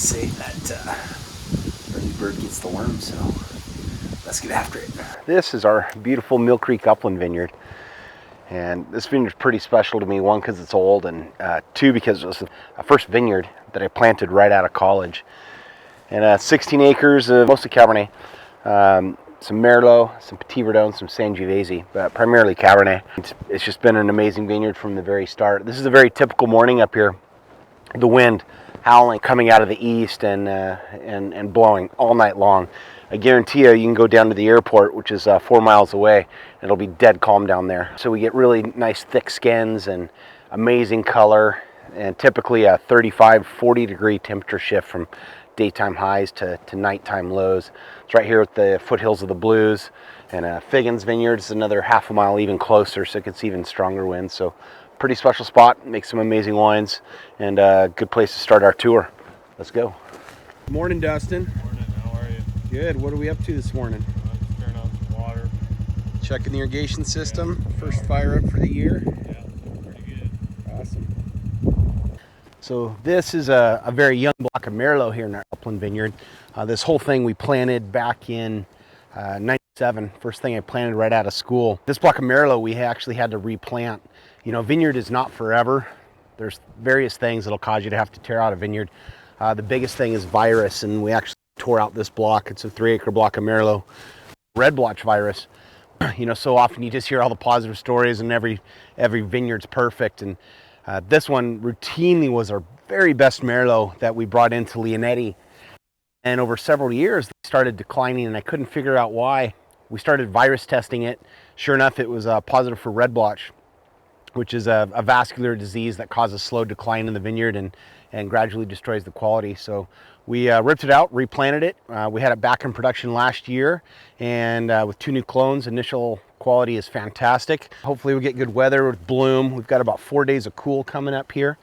say that early bird gets the worm, so let's get after it. This is our beautiful Mill Creek Upland Vineyard. And this vineyard's pretty special to me, one, because it's old, and two, because it was the first vineyard that I planted right out of college. And 16 acres of mostly Cabernet, some Merlot, some Petit Verdot, some Sangiovese, but primarily Cabernet. It's just been an amazing vineyard from the very start. This is a very typical morning up here. The wind howling, coming out of the east and blowing all night long. I guarantee you can go down to the airport, which is 4 miles away, and it'll be dead calm down there. So we get really nice thick skins and amazing color, and typically a 35-40 degree temperature shift from daytime highs to nighttime lows. It's right here at the foothills of the Blues, and Figgins Vineyards is another half a mile even closer, so it gets even stronger winds. So pretty special spot, makes some amazing wines, and a good place to start our tour. Let's go. Morning, Dustin. Morning, how are you? Good. What are we up to this morning? Just turn on some water. Checking the irrigation system. First fire up for the year. Yeah, pretty good. Awesome. So this is a very young block of Merlot here in our Upland Vineyard. This whole thing we planted back in 97. First thing I planted right out of school. This block of Merlot we actually had to replant. You know, vineyard is not forever. There's various things that'll cause you to have to tear out a vineyard. The biggest thing is virus, and we actually tore out this block. It's a 3-acre block of Merlot. Red blotch virus. You know, so often you just hear all the positive stories and every vineyard's perfect. And this one routinely was our very best Merlot that we brought into Leonetti. And over several years, they started declining, and I couldn't figure out why. We started virus testing it. Sure enough, it was positive for red blotch, which is a vascular disease that causes slow decline in the vineyard and gradually destroys the quality. So we ripped it out, replanted it. We had it back in production last year, and with 2 new clones. Initial quality is fantastic. Hopefully we get good weather with bloom. We've got about 4 days of cool coming up here,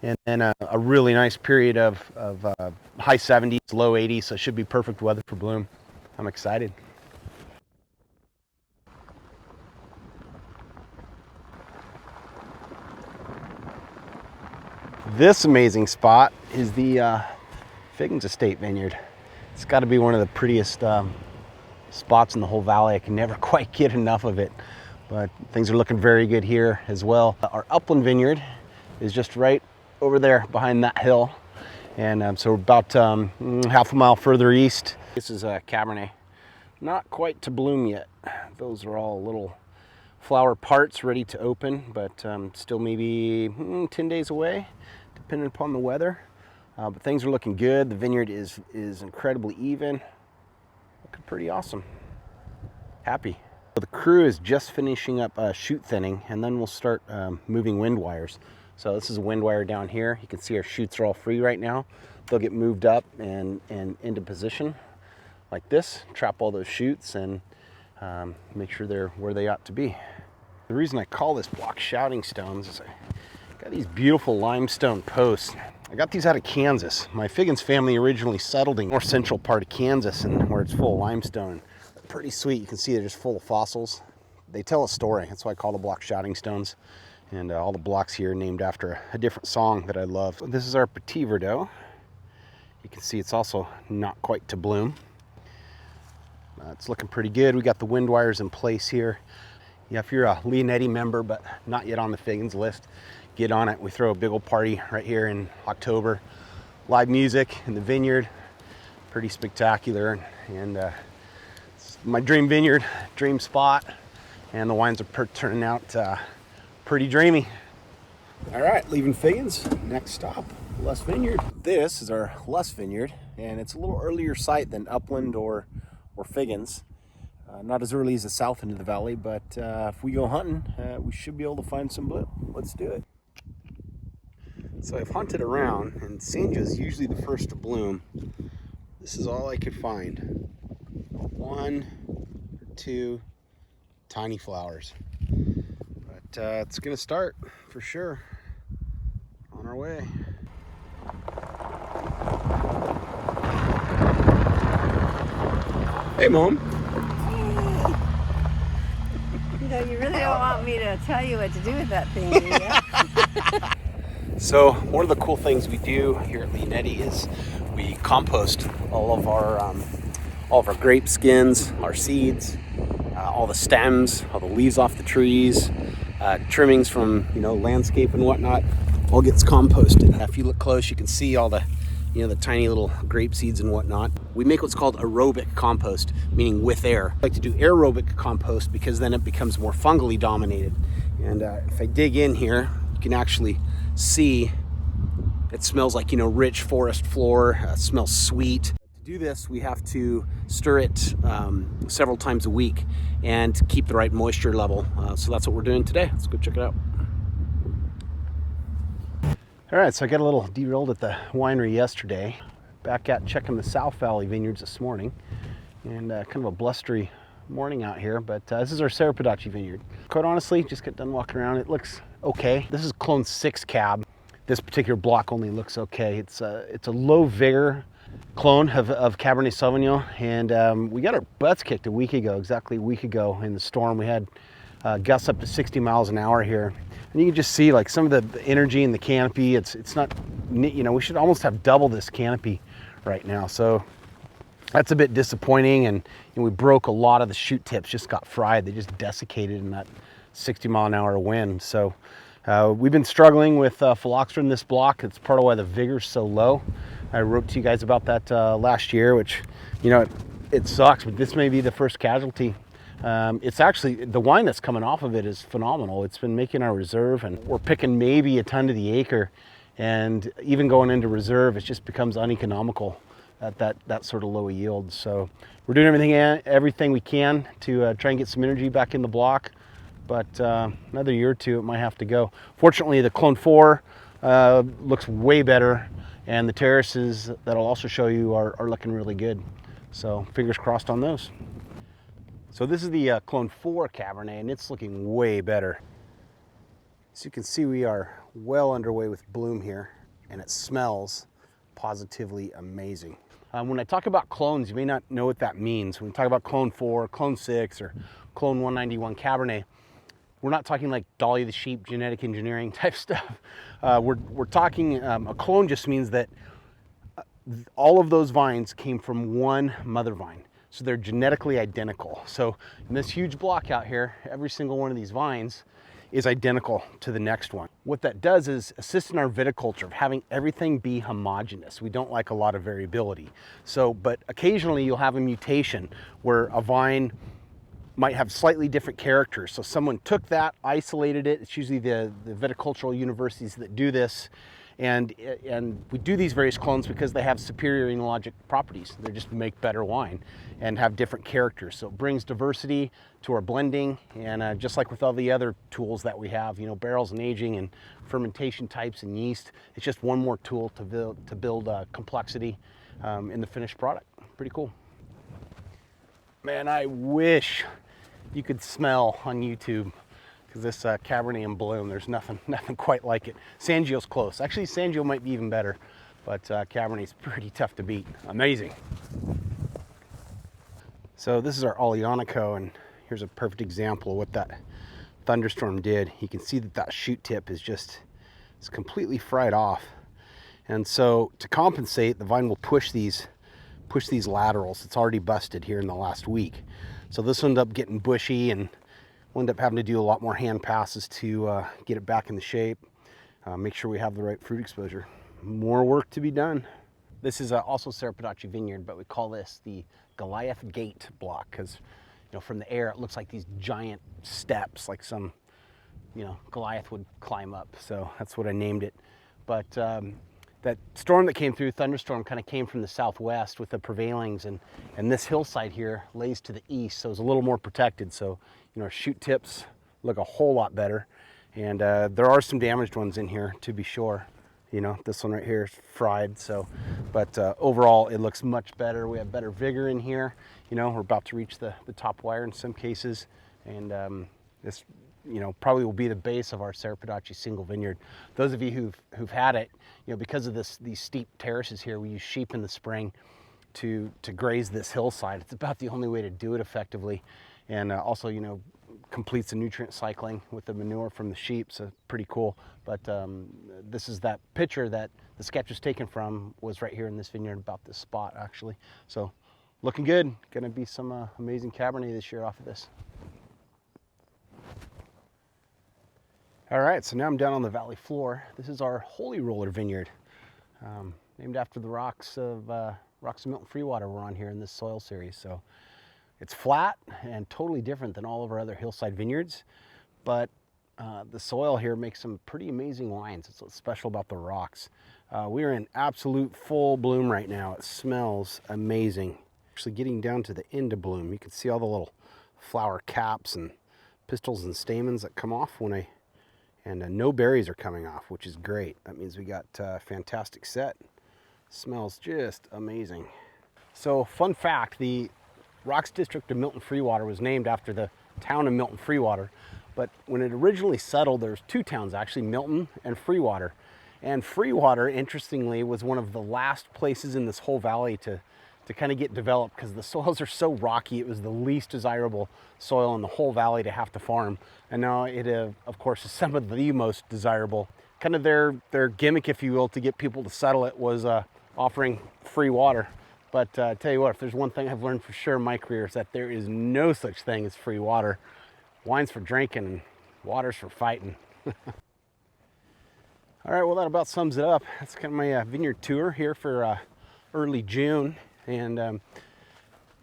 and then a really nice period of high 70s, low 80s, so it should be perfect weather for bloom. I'm excited. This amazing spot is the Figgins Estate Vineyard. It's got to be one of the prettiest spots in the whole valley. I can never quite get enough of it, but things are looking very good here as well. Our Upland Vineyard is just right over there behind that hill, and so we're about half a mile further east. This is a Cabernet, not quite to bloom yet. Those are all little flower parts ready to open, but still maybe 10 days away, depending upon the weather. But things are looking good. The vineyard is incredibly even. Looking pretty awesome. Happy. So the crew is just finishing up chute thinning, and then we'll start moving wind wires. So this is a wind wire down here. You can see our chutes are all free right now. They'll get moved up and into position like this, trap all those chutes, and make sure they're where they ought to be. The reason I call this block shouting stones is I got these beautiful limestone posts. I got these out of Kansas. My Figgins family originally settled in the north central part of Kansas, and where it's full of limestone. They're pretty sweet. You can see they're just full of fossils. They tell a story. That's why I call the block shouting stones. And all the blocks here are named after a different song that I love. So this is our Petit Verdot. You can see it's also not quite to bloom. It's looking pretty good. We got the wind wires in place here. Yeah, if you're a Leonetti member but not yet on the Figgins list, get on it. We throw a big old party right here in October. Live music in the vineyard, pretty spectacular. And it's my dream vineyard, dream spot, and the wines are turning out pretty dreamy. All right, leaving Figgins. Next stop, Les Vineyard. This is our Les Vineyard, and it's a little earlier site than Upland or Figgins. Not as early as the south end of the valley, but if we go hunting, we should be able to find some bloom. Let's do it. So I've hunted around, and Sanja is usually the first to bloom. This is all I could find. 1 or 2 tiny flowers. But it's gonna start for sure. On our way. Hey, Mom. You know, you really don't want me to tell you what to do with that thing, do you? So one of the cool things we do here at Leonetti is we compost all of our grape skins, our seeds, all the stems, all the leaves off the trees, trimmings from landscape and whatnot. All gets composted. If you look close, you can see all the the tiny little grape seeds and whatnot. We make what's called aerobic compost, meaning with air. I like to do aerobic compost because then it becomes more fungally dominated. And if I dig in here, you can actually see it smells like rich forest floor. Smells sweet. To do this, we have to stir it several times a week and keep the right moisture level. So that's what we're doing today. Let's go check it out. All right, so I got a little derailed at the winery yesterday. Back at checking the South Valley Vineyards this morning, and kind of a blustery morning out here, but this is our Serapadaci vineyard. Quite honestly, just got done walking around. It looks okay. This is Clone 6 cab. This particular block only looks okay. It's a low vigor clone of Cabernet Sauvignon, and we got our butts kicked exactly a week ago in the storm. We had gusts up to 60 miles an hour here. And you can just see like some of the energy in the canopy. It's not, we should almost have double this canopy right now. So that's a bit disappointing. And we broke a lot of the shoot tips, just got fried. They just desiccated in that 60 mile an hour wind. So we've been struggling with phylloxera in this block. It's part of why the vigor's so low. I wrote to you guys about that last year, which, it sucks, but this may be the first casualty. It's actually, the wine that's coming off of it is phenomenal. It's been making our reserve, and we're picking maybe a ton to the acre, and even going into reserve, it just becomes uneconomical at that sort of low yield. So we're doing everything we can to try and get some energy back in the block, but another year or two it might have to go. Fortunately, the Clone 4 looks way better, and the terraces that I'll also show you are looking really good. So fingers crossed on those. So this is the Clone 4 Cabernet, and it's looking way better. As you can see, we are well underway with bloom here, and it smells positively amazing. When I talk about clones, you may not know what that means. When we talk about Clone 4, Clone 6, or Clone 191 Cabernet, we're not talking like Dolly the Sheep genetic engineering type stuff. We're talking, a clone just means that all of those vines came from one mother vine. So they're genetically identical. So in this huge block out here, every single one of these vines is identical to the next one. What that does is assist in our viticulture of having everything be homogeneous. We don't like a lot of variability. So, but occasionally you'll have a mutation where a vine might have slightly different characters. So someone took that, isolated it. It's usually the viticultural universities that do this. And we do these various clones because they have superior enologic properties. They just make better wine and have different characters. So it brings diversity to our blending, and just like with all the other tools that we have, barrels and aging and fermentation types and yeast, it's just one more tool to build complexity in the finished product. Pretty cool. Man, I wish you could smell on YouTube, because this Cabernet in bloom, there's nothing quite like it. Sangio's close. Actually, Sangio might be even better, but Cabernet's pretty tough to beat. Amazing. So this is our Olianico, and here's a perfect example of what that thunderstorm did. You can see that shoot tip is it's completely fried off. And so to compensate, the vine will push these laterals. It's already busted here in the last week. So this will end up getting bushy, and we'll end up having to do a lot more hand passes to get it back in the shape, make sure we have the right fruit exposure. More work to be done. This is also Serapadaci Vineyard, but we call this the Goliath Gate block because, from the air it looks like these giant steps, like some, Goliath would climb up. So that's what I named it. But that storm that came through, thunderstorm, kind of came from the southwest with the prevailings, and this hillside here lays to the east, so it's a little more protected. So, our shoot tips look a whole lot better, and there are some damaged ones in here, to be sure. This one right here is fried, but overall it looks much better. We have better vigor in here. We're about to reach the top wire in some cases, and this probably will be the base of our Serapadaci single vineyard. Those of you who've had it, because of these steep terraces here, we use sheep in the spring to graze this hillside. It's about the only way to do it effectively, and also completes the nutrient cycling with the manure from the sheep, so pretty cool. But this is that picture that the sketch was taken from, was right here in this vineyard, about this spot actually. So looking good. Gonna be some amazing Cabernet this year off of this. All right, so now I'm down on the valley floor. This is our Holy Roller Vineyard, named after the rocks of Milton Freewater we're on here in this soil series. So it's flat and totally different than all of our other hillside vineyards, but the soil here makes some pretty amazing wines. It's what's special about the rocks. We are in absolute full bloom right now. It smells amazing. Actually getting down to the end of bloom. You can see all the little flower caps and pistils and stamens that come off when no berries are coming off, which is great. That means we got a fantastic set. Smells just amazing. So fun fact, the Rocks District of Milton Freewater was named after the town of Milton Freewater, but when it originally settled, there's two towns actually, Milton and Freewater. And Freewater, interestingly, was one of the last places in this whole valley to kind of get developed, because the soils are so rocky. It was the least desirable soil in the whole valley to have to farm. And now it, of course, is some of the most desirable. Kind of their gimmick, if you will, to get people to settle it was offering free water. But tell you what, if there's one thing I've learned for sure in my career, is that there is no such thing as free water. Wine's for drinking and water's for fighting. All right, well, that about sums it up. That's kind of my vineyard tour here for early June. And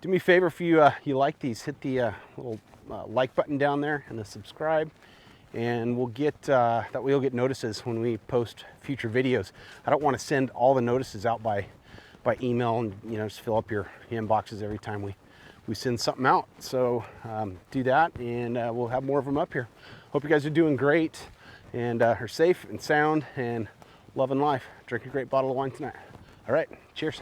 do me a favor, if you like these, hit the little like button down there and the subscribe, and we'll get that way you'll get notices when we post future videos. I don't want to send all the notices out by email and just fill up your inboxes every time we send something out. So do that, and we'll have more of them up here. Hope you guys are doing great and are safe and sound and loving life. Drink a great bottle of wine tonight. All right, cheers.